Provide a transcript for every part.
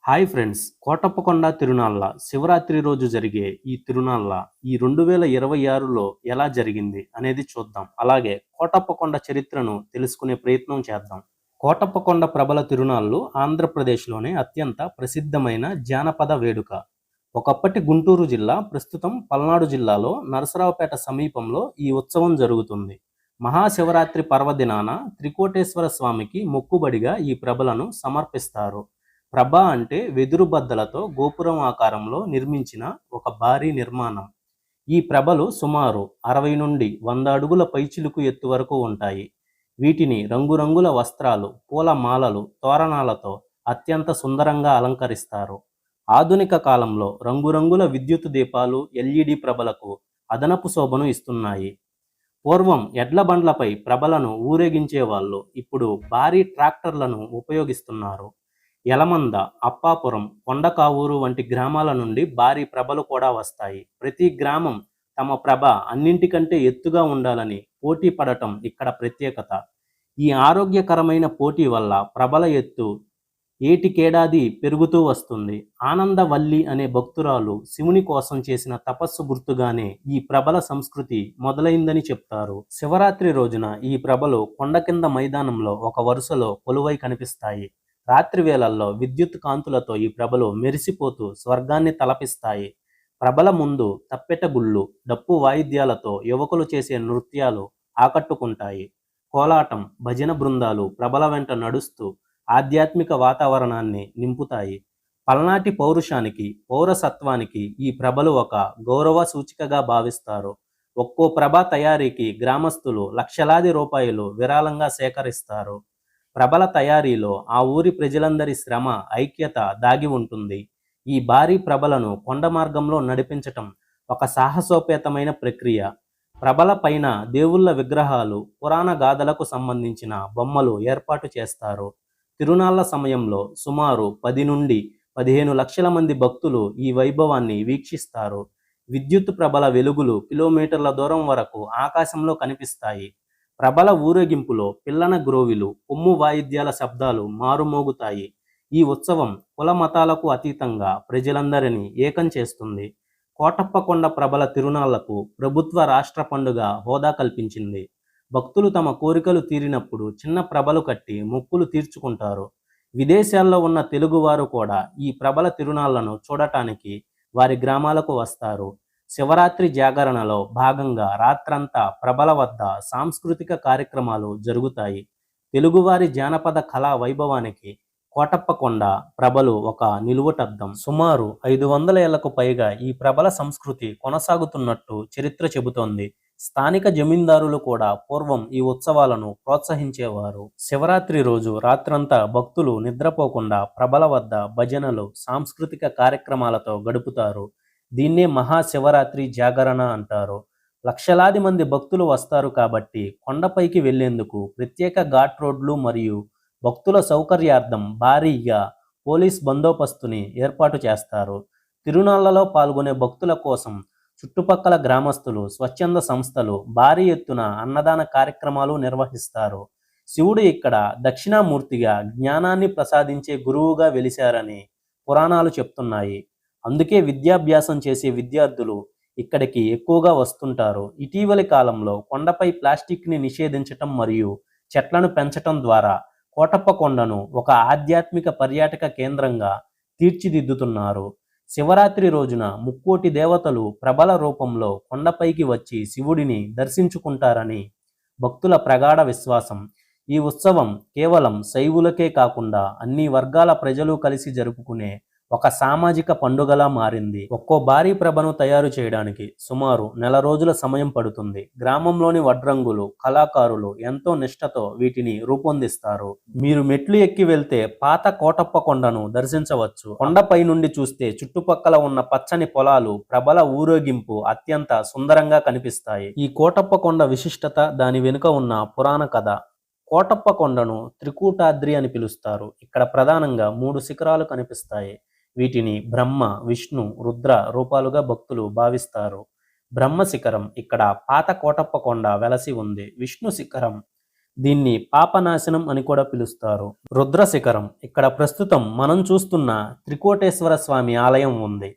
Hi friends, Kotappakonda తిరునాళ్ళ Shivaratri రోజు జరిగే ఈ తిరునాళ్ళ ఈ 2026లో ఎలా జరిగింది అనేది చూద్దాం. అలాగే కోటప్పకొండ చరిత్రను తెలుసుకునే ప్రయత్నం చేద్దాం. కోటప్పకొండ ప్రబల తిరునాళ్ళు ఆంధ్రప్రదేశ్లోనే అత్యంత ప్రసిద్ధమైన జానపద వేడుక. ఒకప్పటి గుంటూరు జిల్లా, ప్రస్తుతం పల్నాడు జిల్లాలో నరసరావుపేట సమీపంలో ఈ ఉత్సవం జరుగుతుంది. మహాశివరాత్రి పర్వదినాన త్రికోటేశ్వర స్వామికి మొక్కుబడిగా ఈ ప్రభలను సమర్పిస్తారు. ప్రభ అంటే వెదురు బద్దలతో గోపురం ఆకారంలో నిర్మించిన ఒక భారీ నిర్మాణం. ఈ ప్రభలు సుమారు 60 నుండి 100 అడుగుల పైచిలుకు ఎత్తు వరకు ఉంటాయి. వీటిని రంగురంగుల వస్త్రాలు, పూల మాలలు, తోరణాలతో అత్యంత సుందరంగా అలంకరిస్తారు. ఆధునిక కాలంలో రంగురంగుల విద్యుత్ దీపాలు, ఎల్ఈడి ప్రభలకు అదనపు శోభను ఇస్తున్నాయి. పూర్వం ఎడ్ల బండ్లపై ప్రభలను ఊరేగించేవాళ్ళు, ఇప్పుడు భారీ ట్రాక్టర్లను ఉపయోగిస్తున్నారు. యలమంద, అప్పాపురం, కొండకావూరు వంటి గ్రామాల నుండి భారీ ప్రభలు కూడా వస్తాయి. ప్రతి గ్రామం తమ ప్రభ అన్నింటికంటే ఎత్తుగా ఉండాలని పోటీ పడటం ఇక్కడ ప్రత్యేకత. ఈ ఆరోగ్యకరమైన పోటీ వల్ల ప్రభల ఎత్తు ఏటికేడాది పెరుగుతూ వస్తుంది. ఆనందవల్లి అనే భక్తురాలు శివుని కోసం చేసిన తపస్సు గుర్తుగానే ఈ ప్రభల సంస్కృతి మొదలైందని చెప్తారు. శివరాత్రి రోజున ఈ ప్రభలు కొండ కింద మైదానంలో ఒక వరుసలో కొలువై కనిపిస్తాయి. రాత్రి వేళల్లో విద్యుత్ కాంతులతో ఈ ప్రభలు మెరిసిపోతూ స్వర్గాన్ని తలపిస్తాయి. ప్రభల ముందు తప్పెట గుళ్ళు, డప్పు వాయిద్యాలతో యువకులు చేసే నృత్యాలు ఆకట్టుకుంటాయి. కోలాటం, భజన బృందాలు ప్రభల వెంట నడుస్తూ ఆధ్యాత్మిక వాతావరణాన్ని నింపుతాయి. పల్నాటి పౌరుషానికి, పౌరసత్వానికి ఈ ప్రభలు ఒక గౌరవ సూచికగా భావిస్తారు. ఒక్కో ప్రభ తయారీకి గ్రామస్తులు లక్షలాది రూపాయలు విరాళంగా సేకరిస్తారు. ప్రభల తయారీలో ఆ ఊరి ప్రజలందరి శ్రమ, ఐక్యత దాగి ఉంటుంది. ఈ భారీ ప్రభలను కొండ మార్గంలో నడిపించటం ఒక సాహసోపేతమైన ప్రక్రియ. ప్రభల పైన దేవుళ్ళ విగ్రహాలు, పురాణ గాథలకు సంబంధించిన బొమ్మలు ఏర్పాటు చేస్తారు. తిరునాళ్ల సమయంలో సుమారు 10 నుండి 15 లక్షల మంది భక్తులు ఈ వైభవాన్ని వీక్షిస్తారు. విద్యుత్ ప్రభల వెలుగులు కిలోమీటర్ల దూరం వరకు ఆకాశంలో కనిపిస్తాయి. ప్రభల ఊరేగింపులో పిల్లన గ్రోవిలు, కొమ్ము వాయిద్యాల శబ్దాలు మారుమోగుతాయి. ఈ ఉత్సవం కుల మతాలకు అతీతంగా ప్రజలందరినీ ఏకం చేస్తుంది. కోటప్పకొండ ప్రభల తిరునాళ్లకు ప్రభుత్వ రాష్ట్ర పండుగ హోదా కల్పించింది. భక్తులు తమ కోరికలు తీరినప్పుడు చిన్న ప్రభలు కట్టి మొక్కులు తీర్చుకుంటారు. విదేశాల్లో ఉన్న తెలుగువారు కూడా ఈ ప్రభల తిరునాళ్లను చూడటానికి వారి గ్రామాలకు వస్తారు. శివరాత్రి జాగరణలో భాగంగా రాత్రంతా ప్రభల వద్ద సాంస్కృతిక కార్యక్రమాలు జరుగుతాయి. తెలుగువారి జానపద కళా వైభవానికి కోటప్పకొండ ప్రభలు ఒక నిలువుటద్దం. సుమారు 500 ఏళ్లకు పైగా ఈ ప్రభల సంస్కృతి కొనసాగుతున్నట్టు చరిత్ర చెబుతోంది. స్థానిక జమీందారులు కూడా పూర్వం ఈ ఉత్సవాలను ప్రోత్సహించేవారు. శివరాత్రి రోజు రాత్రంతా భక్తులు నిద్రపోకుండా ప్రభల వద్ద భజనలు, సాంస్కృతిక కార్యక్రమాలతో గడుపుతారు. దీన్నే మహాశివరాత్రి జాగరణ అంటారు. లక్షలాది మంది భక్తులు వస్తారు కాబట్టి కొండపైకి వెళ్లేందుకు ప్రత్యేక ఘాట్ రోడ్లు మరియు భక్తుల సౌకర్యార్థం భారీగా పోలీస్ బందోబస్తుని ఏర్పాటు చేస్తారు. తిరునాళ్లలో పాల్గొనే భక్తుల కోసం చుట్టుపక్కల గ్రామస్తులు, స్వచ్ఛంద సంస్థలు భారీ ఎత్తున అన్నదాన కార్యక్రమాలు నిర్వహిస్తారు. శివుడు ఇక్కడ దక్షిణామూర్తిగా జ్ఞానాన్ని ప్రసాదించే గురువుగా వెలిశారని పురాణాలు చెప్తున్నాయి. అందుకే విద్యాభ్యాసం చేసే విద్యార్థులు ఇక్కడికి ఎక్కువగా వస్తుంటారు. ఇటీవలి కాలంలో కొండపై ప్లాస్టిక్ని నిషేధించటం మరియు చెట్లను పెంచటం ద్వారా కోటప్పకొండను ఒక ఆధ్యాత్మిక పర్యాటక కేంద్రంగా తీర్చిదిద్దుతున్నారు. శివరాత్రి రోజున ముక్కోటి దేవతలు ప్రభల రూపంలో కొండపైకి వచ్చి శివుడిని దర్శించుకుంటారని భక్తుల ప్రగాఢ విశ్వాసం. ఈ ఉత్సవం కేవలం శైవులకే కాకుండా అన్ని వర్గాల ప్రజలు కలిసి జరుపుకునే ఒక సామాజిక పండుగలా మారింది. ఒక్కో భారీ ప్రభను తయారు చేయడానికి సుమారు 1 నెల రోజుల సమయం పడుతుంది. గ్రామంలోని వడ్రంగులు, కళాకారులు ఎంతో నిష్ఠతో వీటిని రూపొందిస్తారు. మీరు మెట్లు ఎక్కి వెళ్తే పాత కోటప్పకొండను దర్శించవచ్చు. కొండపై నుండి చూస్తే చుట్టుపక్కల ఉన్న పచ్చని పొలాలు, ప్రభల ఊరేగింపు అత్యంత సుందరంగా కనిపిస్తాయి. ఈ కోటప్పకొండ విశిష్టత, దాని వెనుక ఉన్న పురాణ కథ. కోటప్పకొండను త్రికూటాద్రి అని పిలుస్తారు. ఇక్కడ ప్రధానంగా 3 శిఖరాలు కనిపిస్తాయి. వీటిని బ్రహ్మ, విష్ణు, రుద్ర రూపాలుగా భక్తులు భావిస్తారు. బ్రహ్మ శిఖరం ఇక్కడ పాత కోటప్పకొండ వెలసి ఉంది. విష్ణు శిఖరం దీన్ని పాపనాశనం అని కూడా పిలుస్తారు. రుద్రశిఖరం, ఇక్కడ ప్రస్తుతం మనం చూస్తున్న త్రికోటేశ్వర స్వామి ఆలయం ఉంది.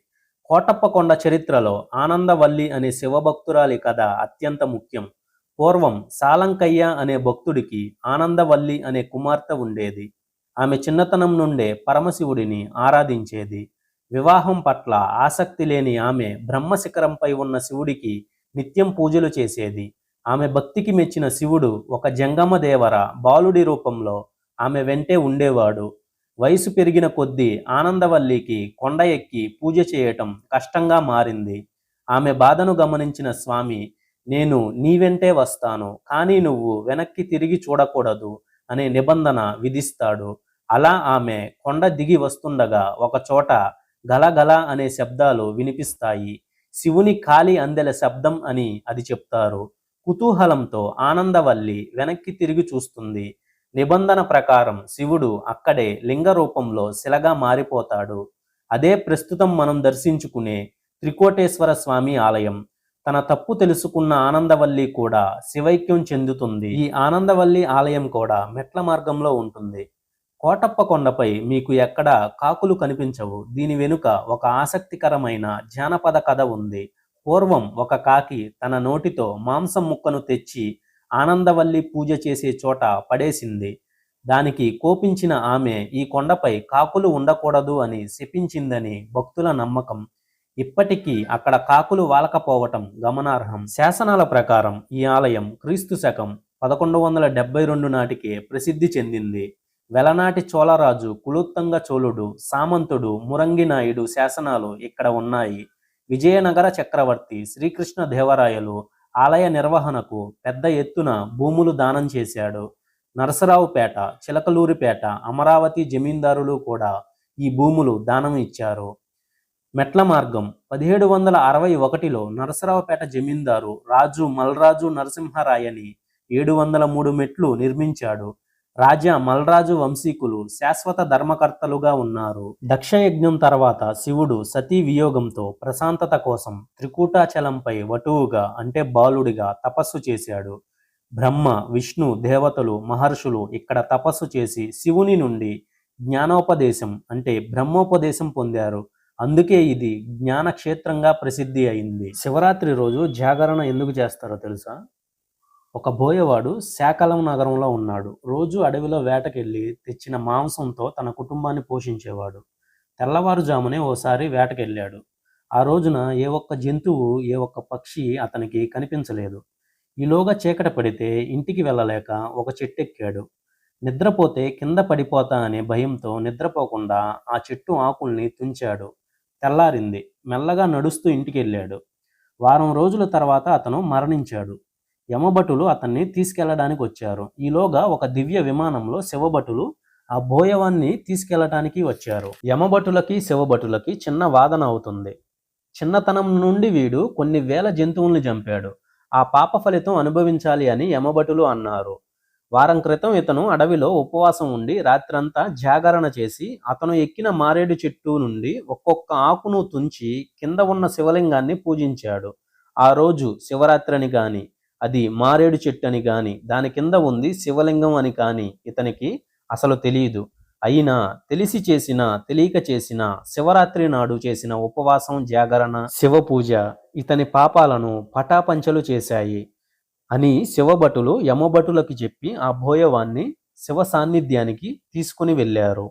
కోటప్పకొండ చరిత్రలో ఆనందవల్లి అనే శివభక్తురాలి కథ అత్యంత ముఖ్యం. పూర్వం సాలంకయ్య అనే భక్తుడికి ఆనందవల్లి అనే కుమార్తె ఉండేది. ఆమె చిన్నతనం నుండే పరమశివుడిని ఆరాధించేది. వివాహం పట్ల ఆసక్తి లేని ఆమె బ్రహ్మశిఖరంపై ఉన్న శివుడికి నిత్యం పూజలు చేసేది. ఆమె భక్తికి మెచ్చిన శివుడు ఒక జంగమదేవర బాలుడి రూపంలో ఆమె వెంటే ఉండేవాడు. వయసు పెరిగిన కొద్దీ ఆనందవల్లికి కొండ ఎక్కి పూజ చేయటం కష్టంగా మారింది. ఆమె బాధను గమనించిన స్వామి, నేను నీ వెంటే వస్తాను, కానీ నువ్వు వెనక్కి తిరిగి చూడకూడదు అనే నిబంధన విధిస్తాడు. అలా ఆమె కొండ దిగి వస్తుండగా ఒకచోట గలగల అనే శబ్దాలు వినిపిస్తాయి. శివుని కాలి అందెల శబ్దం అని అది చెప్తారు. కుతూహలంతో ఆనందవల్లి వెనక్కి తిరిగి చూస్తుంది. నిబంధన ప్రకారం శివుడు అక్కడే లింగ రూపంలో శిలగా మారిపోతాడు. అదే ప్రస్తుతం మనం దర్శించుకునే త్రికోటేశ్వర స్వామి ఆలయం. తన తప్పు తెలుసుకున్న ఆనందవల్లి కూడా శివైక్యం చెందుతుంది. ఈ ఆనందవల్లి ఆలయం కూడా మెట్ల మార్గంలో ఉంటుంది. కోటప్ప కొండపై మీకు ఎక్కడా కాకులు కనిపించవు. దీని వెనుక ఒక ఆసక్తికరమైన జానపద కథ ఉంది. పూర్వం ఒక కాకి తన నోటితో మాంసం ముక్కను తెచ్చి ఆనందవల్లి పూజ చేసే చోట పడేసింది. దానికి కోపించిన ఆమె ఈ కొండపై కాకులు ఉండకూడదు అని శపించిందని భక్తుల నమ్మకం. ఇప్పటికీ అక్కడ కాకులు వాలకపోవటం గమనార్హం. శాసనాల ప్రకారం ఈ ఆలయం క్రీస్తు శకం 1172 నాటికే ప్రసిద్ధి చెందింది. వెలనాటి చోళరాజు కులోత్తంగ చోళుడు, సామంతుడు మురంగినాయుడు శాసనాలు ఇక్కడ ఉన్నాయి. విజయనగర చక్రవర్తి శ్రీకృష్ణదేవరాయలు ఆలయ నిర్వహణకు పెద్ద ఎత్తున భూములు దానం చేశాడు. నరసరావుపేట, చిలకలూరిపేట, అమరావతి జమీందారులు కూడా ఈ భూములు దానం ఇచ్చారు. మెట్ల మార్గం 1761లో నరసరావుపేట జమీందారు రాజు మల్రాజు నరసింహరాయని 703 మెట్లు నిర్మించాడు. రాజా మల్రాజు వంశీకులు శాశ్వత ధర్మకర్తలుగా ఉన్నారు. దక్షయజ్ఞం తర్వాత శివుడు సతీ వియోగంతో ప్రశాంతత కోసం త్రికూటాచలంపై వటువుగా అంటే బాలుడిగా తపస్సు చేశాడు. బ్రహ్మ, విష్ణు, దేవతలు, మహర్షులు ఇక్కడ తపస్సు చేసి శివుని నుండి జ్ఞానోపదేశం అంటే బ్రహ్మోపదేశం పొందారు. అందుకే ఇది జ్ఞానక్షేత్రంగా ప్రసిద్ధి అయింది. శివరాత్రి రోజు జాగరణ ఎందుకు చేస్తారో తెలుసా? ఒక బోయవాడు శాకలం నగరంలో ఉన్నాడు. రోజు అడవిలో వేటకెళ్ళి తెచ్చిన మాంసంతో తన కుటుంబాన్ని పోషించేవాడు. తెల్లవారుజామునే ఓసారి వేటకెళ్ళాడు. ఆ రోజున ఏ ఒక్క జంతువు, ఏ ఒక్క పక్షి అతనికి కనిపించలేదు. ఈలోగా చీకటి పడితే ఇంటికి వెళ్ళలేక ఒక చెట్టెక్కాడు. నిద్రపోతే కింద పడిపోతా అనే భయంతో నిద్రపోకుండా ఆ చెట్టు ఆకుల్ని తుంచాడు. తెల్లారింది. మెల్లగా నడుస్తూ ఇంటికెళ్ళాడు. వారం రోజుల తర్వాత అతను మరణించాడు. యమభటులు అతన్ని తీసుకెళ్లడానికి వచ్చారు. ఈలోగా ఒక దివ్య విమానంలో శివభటులు ఆ బోయవాన్ని తీసుకెళ్లడానికి వచ్చారు. యమభటులకి శివభటులకి చిన్న వాదన అవుతుంది. చిన్నతనం నుండి వీడు కొన్ని వేల జంతువుల్ని చంపాడు, ఆ పాప ఫలితం అనుభవించాలి అని యమభటులు అన్నారు. వారం క్రితం ఇతను అడవిలో ఉపవాసం ఉండి రాత్రంతా జాగరణ చేసి అతను ఎక్కిన మారేడు చెట్టు నుండి ఒక్కొక్క ఆకును తుంచి కింద ఉన్న శివలింగాన్ని పూజించాడు. ఆ రోజు శివరాత్రి అని గాని, అది మారేడు చెట్టు అని గాని, దాని కింద ఉంది శివలింగం అని కాని ఇతనికి అసలు తెలియదు. అయినా తెలిసి చేసిన, తెలియక చేసిన, శివరాత్రి నాడు చేసిన ఉపవాసం, జాగరణ, శివ పూజ ఇతని పాపాలను పటాపంచలు చేశాయి అని శివభటులు యమభటులకి చెప్పి ఆ బోయవాన్ని శివ సాన్నిధ్యానికి తీసుకుని వెళ్ళారు.